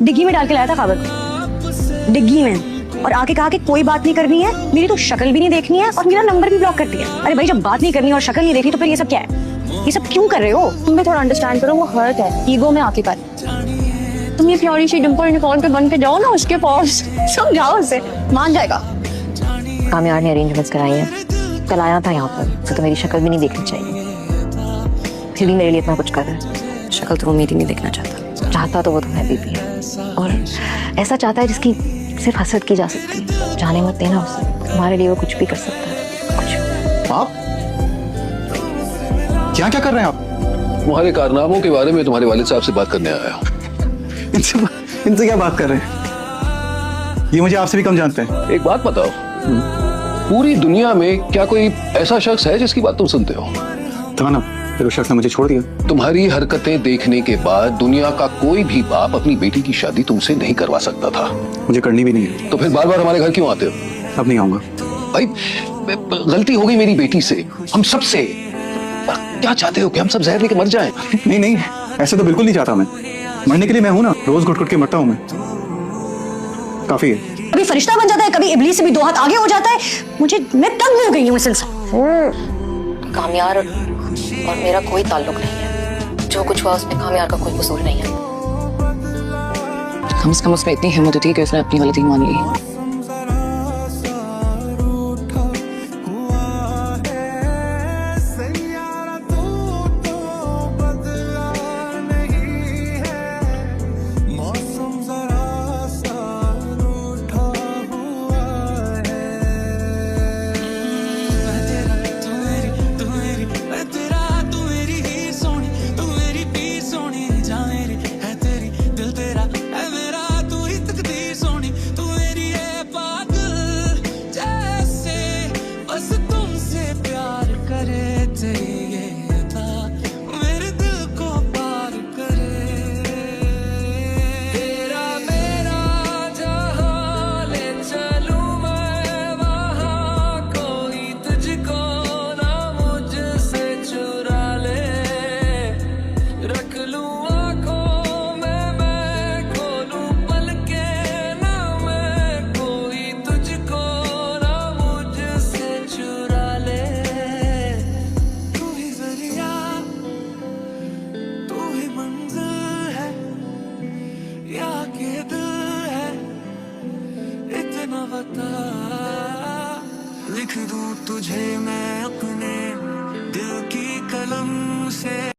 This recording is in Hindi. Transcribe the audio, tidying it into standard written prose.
डिग्गी में डाल के लाया था खबर, डिग्गी में। और आके कहा कि कोई बात नहीं करनी है, मेरी तो शक्ल भी नहीं देखनी है और मेरा नंबर भी ब्लॉक कर दिया। अरे भाई जब बात नहीं करनी और शक्ल नहीं देखनी तो फिर ये सब क्या है? ये सब क्यों कर रहे हो? तुम भी थोड़ा अंडरस्टैंड करो, वो हर्ट है, ईगो में आके कर। तुम ये प्यारी सी डिंपल निकाल के बन के जाओ ना उसके पास, समझाओ उसे, मान जाएगा। कामयार ने अरेंजमेंट्स कराई है, कल आया था यहाँ पर, तो मेरी शक्ल भी नहीं देखनी चाहिए, फिर भी मेरे लिए इतना कुछ कर रहा है। शक्ल तो वो मेरी नहीं देखना चाहता। चाहता तो वो तुम्हें भी है, और ऐसा चाहता है जिसकी सिर्फ हसद की जा सकती है। जाने मत देना उसे, तुम्हारे लिए वो कुछ भी कर सकता है, कुछ। आप क्या क्या कर रहे हैं आप? तुम्हारे कारनामों के बारे में तुम्हारे वालिद साहब से बात करने आया हूँ। इनसे क्या बात कर रहे हैं? ये मुझे आपसे भी कम जानते हैं। एक बात बताओ, पूरी दुनिया में क्या कोई ऐसा शख्स है जिसकी बात तुम सुनते हो? था ना, फिर उस शख्स ने मुझे छोड़ दिया। तुम्हारी हरकतें देखने के बाद दुनिया का कोई भी बाप अपनी बेटी की शादी तुमसे नहीं करवा सकता था। मुझे करनी भी नहीं है। तो फिर बार बार हमारे घर क्यों आते हो? अब नहीं आऊंगा। भाई गलती हो गई मेरी बेटी से, हम सब से। क्या चाहते हो कि हम सब जहर लेके मर जाएं? नहीं नहीं, ऐसे तो बिल्कुल नहीं चाहता मैं। मरने के लिए मैं हूं ना, रोज घुट घुट के मरता हूं मैं। काफी है। कभी फरिश्ता बन जाता है, कभी इब्लीस से भी 2 हाथ आगे हो जाता है। मैं तंग हो गई हूँ सिलसिला। कामयार और मेरा कोई ताल्लुक नहीं है, जो कुछ हुआ उसमें कामयार का कोई कसूर नहीं है। कम से कम उसमें इतनी हिम्मत थी कि उसने अपनी गलती मान ली। लिख दूं तुझे मैं